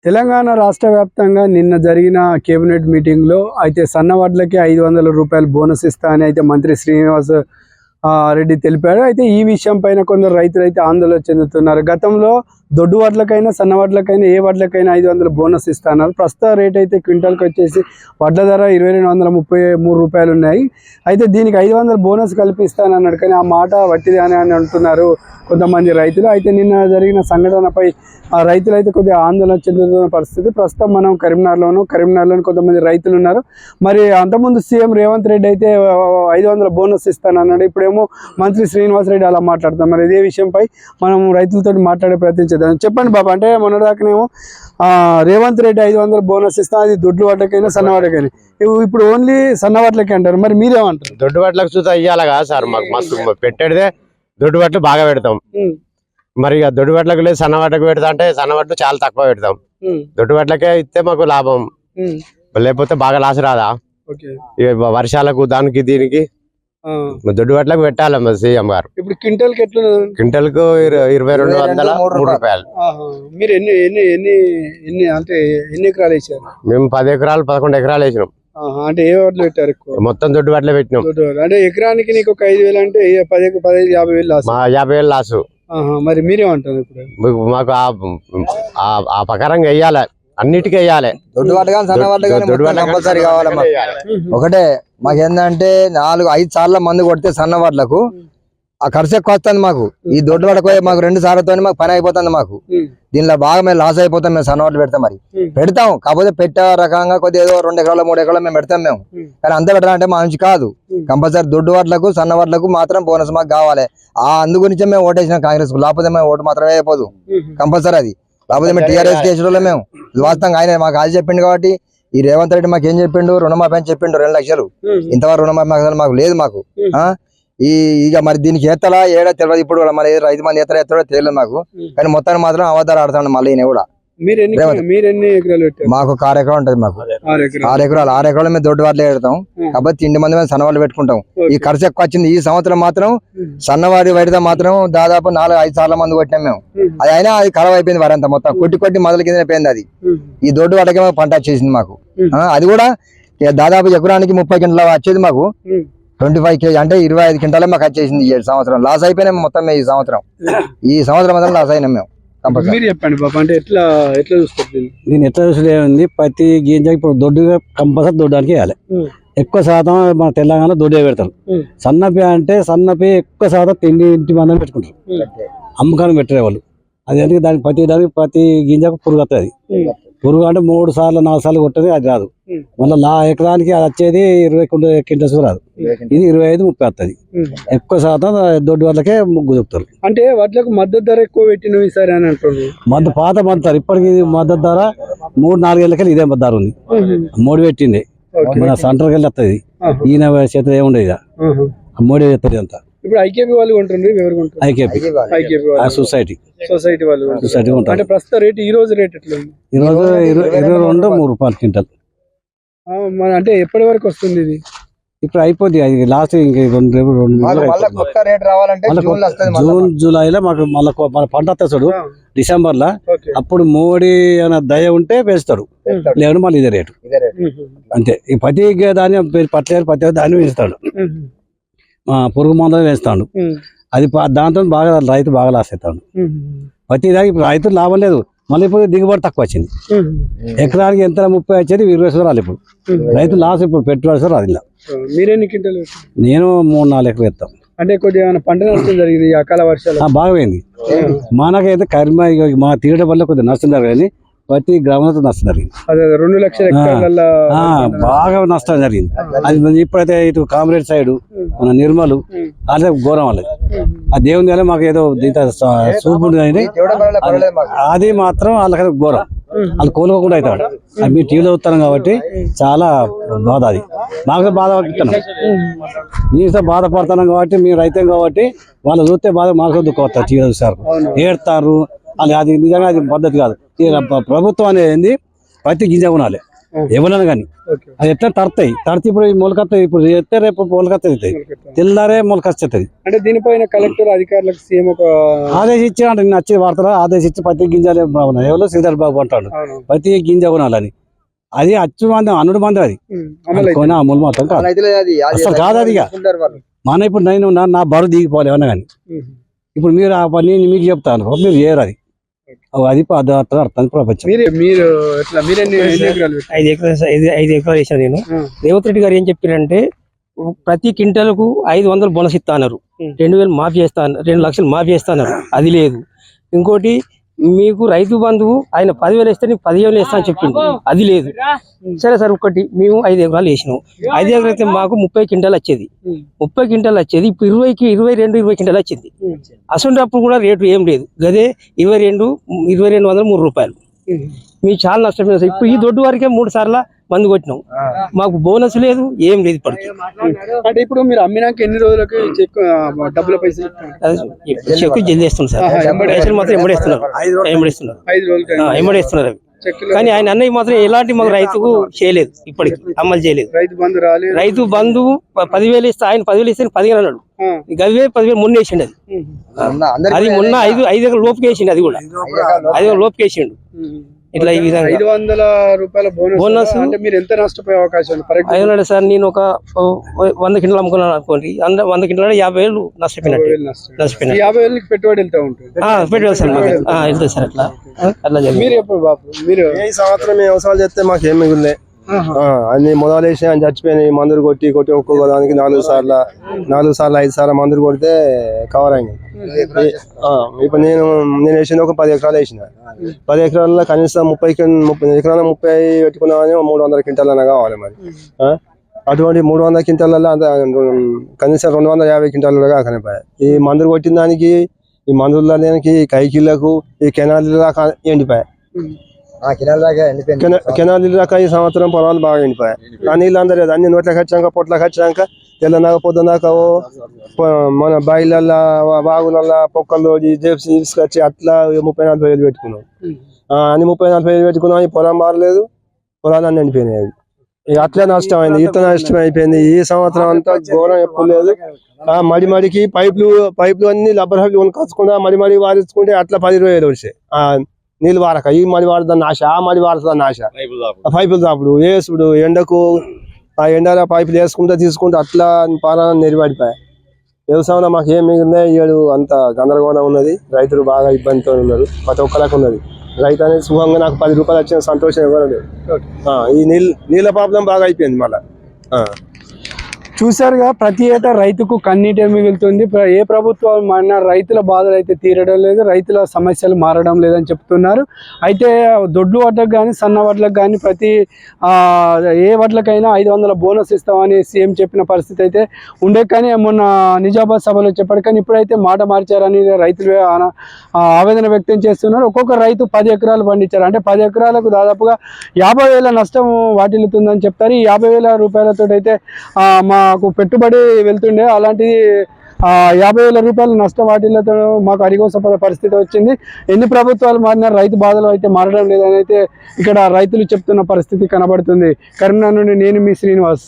తెలంగాణ రాష్ట్ర వ్యాప్తంగా నిన్న జరిగిన కేబినెట్ మీటింగ్లో అయితే సన్నవడ్లకి 500 రూపాయలు బోనస్ ఇస్తా అని అయితే మంత్రి శ్రీనివాస్ రెడ్డి తెలిపారు. అయితే ఈ విషయం పైన కొందరు రైతులు అయితే ఆందోళన చెందుతున్నారు. గతంలో దొడ్డు వడ్లకైనా సన్న వడ్లకైనా ఏ వడ్లకైనా 500 బోనస్ ఇస్తున్నారు. ప్రస్తుత రేట్ అయితే క్వింటాల్కి వచ్చేసి వడ్ల ధర 2233 రూపాయలు ఉన్నాయి. అయితే దీనికి 500 బోనస్ కల్పిస్తానన్నాడు, కానీ ఆ మాట వట్టిదే అని అంటున్నారు కొంతమంది రైతులు. అయితే నిన్న జరిగిన సంఘటనపై రైతులు అయితే కొద్దిగా ఆందోళన చెందుతున్న పరిస్థితి. ప్రస్తుతం మనం కరీంనగర్లోని కొంతమంది రైతులు ఉన్నారు. మరి అంతకుముందు సీఎం రేవంత్ రెడ్డి అయితే 500 బోనస్ ఇస్తానన్నాడు. ఇప్పుడేమో మంత్రి శ్రీనివాస్ రెడ్డి అలా మాట్లాడతాం. మరి ఇదే విషయంపై మనం రైతులతో మాట్లాడే ప్రయత్నం చేద్దాం. చెప్పండి బాబా, అంటే మొన్నదాకానేమో రేవంత్ రెడ్డి 500 బోనస్ ఇస్తా, అది దొడ్డు వాటికైనా సన్న వాటికైనా, ఇప్పుడు ఓన్లీ సన్న వాటికి అంటారు. మరి మీరేమంటారు? దొడ్డు వాటికి చూస్తా ఇయ్యాలి కదా సార్, మాకు మస్తు పెట్టేదే దొడ్డు వాట్లు బాగా పెడతాం. మరి ఇక దొడ్డు వాట్లకు లేదు సన్న వాటికి పెడతా అంటే సన్న వాట్లు చాలా తక్కువ పెడతాం. దొడ్డు వాట్లకే ఇస్తే మాకు లాభం, లేకపోతే బాగా లాస్ రాదా. వర్షాలకు దానికి దీనికి దొడ్డు వాట్లకు పెట్టాలి మరి సీఎం గారు. ఇప్పుడు క్వింటల్ కి ఎట్లా? క్వింటల్ కు 2203 రూపాయలు. మీరు ఎన్ని అంటే ఎన్ని ఎకరాలు వేసారు? మేము 10 ఎకరాలు 11 ఎకరాలు వేసినాం. అంటే ఏ వాటిలో పెట్టారు? మొత్తం దొడ్డు వాటిలో పెట్టినాం. అంటే ఎకరానికి నీకు ఒక 5,000 అంటే 15 50,000 లాస్. 50,000 లాసు. మరి మీరేమంటారు? ఇప్పుడు మాకు ఆ ప్రకారంగా వెయ్యాలి, అన్నిటికీ వెయ్యాలి. దొడ్డు వాటి కానీ సన్న వాటి కానీ కంపల్సరీ కావాలి. ఒకటే మాకు ఏంటంటే 4-5 సార్లు మందు కొడితే సన్న వాట్లకు ఆ ఖర్చు ఎక్కువ వస్తుంది మాకు. ఈ దొడ్డు వాటికి మాకు 2 సార్లతో మాకు పని అయిపోతుంది. మాకు దీనిలో బాగా మేము లాస్ అయిపోతాం. మేము సన్న వాట్లు పెడతాం, మరి పెడతాం. కాకపోతే పెట్టే రకంగా కొద్దిగా ఏదో 2 ఎకరాలు 3 ఎకరాలు మేము పెడతాం మేము. కానీ అంతా పెట్టాలంటే మా నుంచి కాదు. కంపల్సరీ దొడ్డు వాట్లకు సన్న వాట్లకు మాత్రం బోనస్ మాకు కావాలి. అందు గురించే మేము ఓటేసినాం కాంగ్రెస్ కు. లేకపోతే మేము ఓటు మాత్రమే అయిపోదు కంపల్సరీ అది. లేకపోతే మేము టీఆర్ఎస్ కి వేసేటోళ్ళం మేము. వాస్తవంగా ఆయన మాకు అది చెప్పిండు కాబట్టి. ఈ రేవంత్ రెడ్డి మాకు ఏం చెప్పిండు? రుణమాఫీ అని చెప్పిండు 2 లక్షలు. ఇంతవరకు రుణమాఫీ మాకు లేదు మాకు. ఇక మరి దీనికి ఎత్తలా ఏడా తెలియదు. ఇప్పుడు మరి రైతు మంది ఎత్తడో తెలియదు మాకు. కానీ మొత్తాన్ని మాత్రం అవతారం ఆడుతాడు మళ్ళీ ఈయన కూడా. మాకు 6 ఎకరాలు ఉంటది. మాకు 6 ఎకరాలు మేము దొడ్డు వాటిలో పెడతాం. కాబట్టి తిండి మంది మేము సన్నవాళ్ళు పెట్టుకుంటాం. ఈ ఖర్చు ఎక్కువ వచ్చింది. ఈ సంవత్సరం మాత్రం సన్నవాడి పెడితే మాత్రం దాదాపు 4-5 సార్లు మందు కొట్టినాం మేము. అది అయినా అది ఖరాబ్ అయిపోయింది. వరంతా మొత్తం కొట్టి మొదల కింద అయిపోయింది అది. ఈ దొడ్డు వాటికే పంట వచ్చేసింది మాకు. అది కూడా దాదాపు ఎకరానికి 30 క్వింటాల వచ్చేది మాకు. 25 kg అంటే 25 క్వింటాలే మాకు వచ్చేసింది. ఈ సంవత్సరం లాస్ అయిపోయినాం మొత్తం. ఈ సంవత్సరం మాత్రం లాస్ అయినాం మేము. మీరు చెప్పండి బాబా, అంటే ఎట్లా చూస్తారు దీన్ని? ఎట్లా చూసేది ఏముంది? ప్రతి గింజకి ఇప్పుడు దొడ్డుగా కంపల్సరీ దొడ్డానికి వేయాలి. ఎక్కువ శాతం మన తెలంగాణలో దొడ్డే పెడతారు. సన్నపి అంటే సన్నపి ఎక్కువ శాతం తిండి ఇంటి మందం పెట్టుకుంటారు, అమ్మకానికి పెట్టే వాళ్ళు. అది ఎందుకు దానికి ప్రతి గింజకు పురుగు వస్తుంది. పురుగు అంటే 3 సార్లు 4 సార్లు కొట్టేది అది రాదు. మళ్ళీ ఎకరానికి అది వచ్చేది 20 క్వింటల్స్ రాదు. ఇది 25-30 వస్తుంది. ఎక్కువ శాతం దొడ్డు వాళ్ళకే ముగ్గు చెప్తారు. అంటే వాటికి మద్దతు ధర ఎక్కువ పెట్టినవి సరే అని అంటారు. పాత మద్దతు ఇప్పటికి మద్దతు ధర 3-4 ఏళ్ళకి ఇదే ధర ఉంది. 3 పెట్టింది మన సెంటర్కి వెళ్ళి వస్తుంది. ఈయన చేత ఏముండదు, ఇక 3 చేస్తుంది అంతా. ఇప్పుడు ఐకేపీ వాళ్ళు కొంటారు. ఎవరు కొంటారు? ఐకేపీ సొసైటీ వాళ్ళు కొంటారు. అంటే ప్రస్తుత రేట్ ఈ రోజు రేట్ ఎట్లా ఉంది? ఈ రోజు 22-3 రూపాయలు క్వింటల్. అంటే ఎప్పటి వరకు వస్తుంది ఇది? ఇప్పుడు అయిపోద్ది. అది లాస్ట్ ఇంక 2 జూన్ జూలైలో మాకు మళ్ళీ మన పంట వస్తుంది చూడు, డిసెంబర్ లో. అప్పుడు మోడీ అనే దయ ఉంటే పెంచుతాడు, లేదంటే మళ్ళీ ఇదే రేటు అంతే. ఈ ప్రతి ధాన్యం ప్రతి ధాన్యం వేస్తాడు, పురుగు మందులు వేస్తాడు. అది దాంతో బాగా రైతు బాగా లాస్ అవుతాడు. ప్రతి దానికి ఇప్పుడు రైతు లాభం లేదు. మళ్ళీ ఇప్పుడు దిగుబడి తక్కువ వచ్చింది. ఎకరానికి ఎంత 30 వచ్చేది 20 రాలి. ఇప్పుడు రైతు లాస్. ఇప్పుడు పెట్టుబడి రాదు. ఇలా నేను 3-4 ఎకరాలు వేస్తాం. అంటే కొద్దిగా పంట నష్టం జరిగింది అకాల వర్షాలు బాగా పోయింది. మనకైతే మా తీయడం వల్ల కొద్దిగా నష్టం జరిగింది. ప్రతి గ్రామంలో నష్టం జరిగింది. 2 లక్షల బాగా నష్టం జరిగింది. అది ఇప్పుడైతే ఇటు కామరేడ్ సైడ్ మన నిర్మలు అదే ఘోరం వాళ్ళది. ఆ దేవుని వల్ల మాకు ఏదో చూపు ఉంది. అది మాత్రం వాళ్ళకి ఘోరం. వాళ్ళు కోలుకోకుండా అవుతాడు. అది మీరు టీవీలో చూస్తాం కాబట్టి చాలా బాధ. అది మాకు బాధపడుతున్నాం. మీతో బాధపడుతున్నాం కాబట్టి మీరు రైతం కాబట్టి వాళ్ళు చూస్తే బాధ మాకు దుఃఖం వస్తారు. టీవీలో చూస్తారు, ఏడతారు. అది నిజంగా అది పద్ధతి కాదు. ప్రభుత్వం అనేది ప్రతి గింజ కొనాలి. ఎవరైనా కానీ ఓకే. అది ఎట్లా తడతాయి ఇప్పుడు మొలకత్తాయి, ఇప్పుడు ఎత్తే రేపు మొలకత్తాయి, తెల్లారే మొలకొచ్చేస్తుంది. అంటే దీనిపైన కలెక్టర్ అధికారులకు సీఎం ఒక ఆదేశించి అంటే నేను వచ్చే వార్తలు ఆదేశించి ప్రతి గింజలు ఎవరో శ్రీధర్ బాబు అంటాడు ప్రతి గింజ కొనాలని. అది అచ్చు మంది అనుడు మంది అది కొనే అమలు మాత్రం కాదు, అసలు కాదు. అది ఇక మన ఇప్పుడు నేను నా బరువు దిగిపోవాలి ఏమన్నా కానీ. ఇప్పుడు మీరు ఆ పని మీకు చెప్తాను, మీరు చేయరు. అది అది అర్థం ప్రపంచం. మీరు ఎట్లా మీరెన్ని ఎకరాలు 5 ఎకరాలు వేసాను నేను. రేవంత్ రెడ్డి గారు ఏం చెప్పారంటే ప్రతి క్వింటాలకు 500 బోనస్ ఇస్తా అన్నారు, 2000 మాఫీ చేస్తా, 2 లక్షలు మాఫీ చేస్తా అన్నారు. అది లేదు. ఇంకోటి మీకు రైతు బంధువు ఆయన 10,000 వేస్తే నీకు 15,000 వేస్తా అని చెప్పిండు, అది లేదు. సరే సార్, ఒకటి మేము 5 ఎకరాలు వేసినాం. 5 ఎకరాలు అయితే మాకు 30 క్వింటాలు వచ్చేది, 30 క్వింటాలు వచ్చేది. ఇప్పుడు 20 క్వింటాలు వచ్చింది. అసలు కూడా రేటు ఏం లేదు, గదే 2200 3 రూపాయలు. మీకు చాలా నష్టపోయింది సార్. ఇప్పుడు ఈ దొడ్డు వారికే 3 సార్లు మందు కొట్టినాం, మాకు బోనస్ లేదు, ఏం లేదు. ఇప్పటికి అంటే ఇప్పుడు మీరు అమ్మినాక ఎన్ని రోజులకి చెక్ డబ్బుల పైసలు చెక్కు జల్దీ ఇస్తున్నారు సార్, పైసలు మాత్రం ఎంబడేస్తున్నారు. 5 రోజులకి ఎంబడేస్తున్నారు అవి. కానీ ఆయన అన్నయ్య మాత్రం ఎలాంటి మాకు రైతుకు చేయలేదు, ఇప్పటికి అమలు చేయలేదు. రైతు బంధు రాలేదు. రైతు బంధువు 10,000 ఇస్తే ఆయన 10,000 ఇస్తే 15 అన్నాడు. గవే 10,000 మొన్న వేసిండు. అది మొన్న 5 ఎకరాల లోపుకి వేసిండు, అది కూడా 5 ఎకరాల లోపుకి వేసిండు. ఇట్లా ఈ విధంగా 500 రూపాయల బోనస్ అంటే మీరు ఎంత నష్టపోయే అవకాశం ఉంది? 500 సార్, నేను ఒక 100 క్వింటాలు అమ్ముకున్నాను అనుకోండి, 100 క్వింటాలు 50,000 నష్టపోయినట్టు. 50,000 పెట్టుబడి వెళ్తా ఉంటుంది. పెట్టుకోవాలి సార్, వెళ్తుంది సార్. అట్లా మీరు ఎప్పుడు బాబు మీరు ఈ సంవత్సరం వ్యవసాయం చేస్తే మాకు ఏం మిగులున్నాయి? అన్ని మొదలు వేసి అని చచ్చిపోయినాయి. మందులు కొట్టి ఒక్కొక్క దానికి 4 సార్లు 5 సార్లు మందులు కొడితే కవర్ అయినాయి. ఇప్పుడు నేను వేసింది ఒక 10 ఎకరాలు వేసిన. 10 ఎకరాల్లో కనీసం 30 ఎకరాల 30 పెట్టుకున్నామని 300 క్వింటాలన్నా కావాలి మరి. అటువంటి 300 క్వింటాలలో కనీసం 250 క్వింటాలు కాకనిపోయాయి. ఈ మందులు కొట్టిన దానికి, ఈ మందుల దానికి, కైకిళ్లకు, ఈ కెనాల దాకా ఎండిపోయాయి. కెనాల్ దాకా ఈ సంవత్సరం పొలాలు బాగా ఎండిపోయాయి. ఆ నీళ్ళు అందలేదు. అన్ని నోట్లకు వచ్చాక పొట్లకు వచ్చాక తెల్లనాక పొద్దున్నాక మన బాయిలల్లా బాగులల్లా పొక్కలు జేప్స్ తీసుకొచ్చి అట్లా 30-40 వేలు పెట్టుకున్నాం. అన్ని 30-40 వేలు పెట్టుకున్నాం. ఈ పొలం మారలేదు, పొలాలు అన్ని ఎండిపోయినాయి. ఇక అట్లే నష్టం అయింది, ఇంత నష్టం అయిపోయింది. ఈ సంవత్సరం అంతా ఘోరం ఎప్పుడు లేదు. మడికి పైపులు అన్ని రబ్బర్ పైపులు కొనుకొచ్చుకుంటా మడి వారించుకుంటే అట్లా 10-20 వేలు వచ్చాయి. నీళ్ళు వారక ఈ మడి వాడదాన్ని ఆశ, ఆ మడి వాడుతుందని ఆశ. పైపులు దాపుడు వేసుడు ఎండకు, ఆ ఎండల పైపులు వేసుకుంటా తీసుకుంటా అట్లా పాలన నెరిపడిపోయాయి. వ్యవసాయంలో మాకు ఏం మిగిలినాయి? ఏడు అంత గందరగోళం ఉన్నది. రైతులు బాగా ఇబ్బందితో ఉన్నారు, ప్రతి ఒక్కరికి ఉన్నది. రైతు అనేది సుఖంగా నాకు 10 రూపాయలు వచ్చిన సంతోషం ఎవరు లేదు. ఈ నీళ్ళ ప్రాబ్లం బాగా అయిపోయింది మళ్ళా. చూసారుగా, ప్రతి ఏటా రైతుకు కన్నీటే మిగులుతుంది. ఏ ప్రభుత్వం మారినా రైతుల బాధలు అయితే తీరడం లేదు, రైతుల సమస్యలు మారడం లేదని చెప్తున్నారు. అయితే దొడ్లు వడ్లకు కానీ సన్న వడ్లకు కానీ ప్రతి ఏ వడ్లకైనా 500 బోనస్ ఇస్తామని సీఎం చెప్పిన పరిస్థితి అయితే ఉండే. కానీ మొన్న నిజామాబాద్ సభలో చెప్పాడు. కానీ ఇప్పుడైతే మాట మార్చారని రైతులు ఆవేదన వ్యక్తం చేస్తున్నారు. ఒక్కొక్క రైతు 10 ఎకరాలు పండించారు. అంటే 10 ఎకరాలకు దాదాపుగా 50,000 నష్టం వాటిల్లుతుందని చెప్తారు. ఈ 50,000 రూపాయలతో అయితే మాకు పెట్టుబడి వెళ్తుండే, అలాంటిది 50,000 రూపాయల నష్టం వాటిలతో మాకు అరిగోసపడే పరిస్థితి వచ్చింది. ఎన్ని ప్రభుత్వాలు మారినా రైతు బాధలు అయితే మారడం లేదని అయితే ఇక్కడ రైతులు చెప్తున్న పరిస్థితి కనబడుతుంది. కరీంనగర్ నుండి నేను మీ శ్రీనివాస్.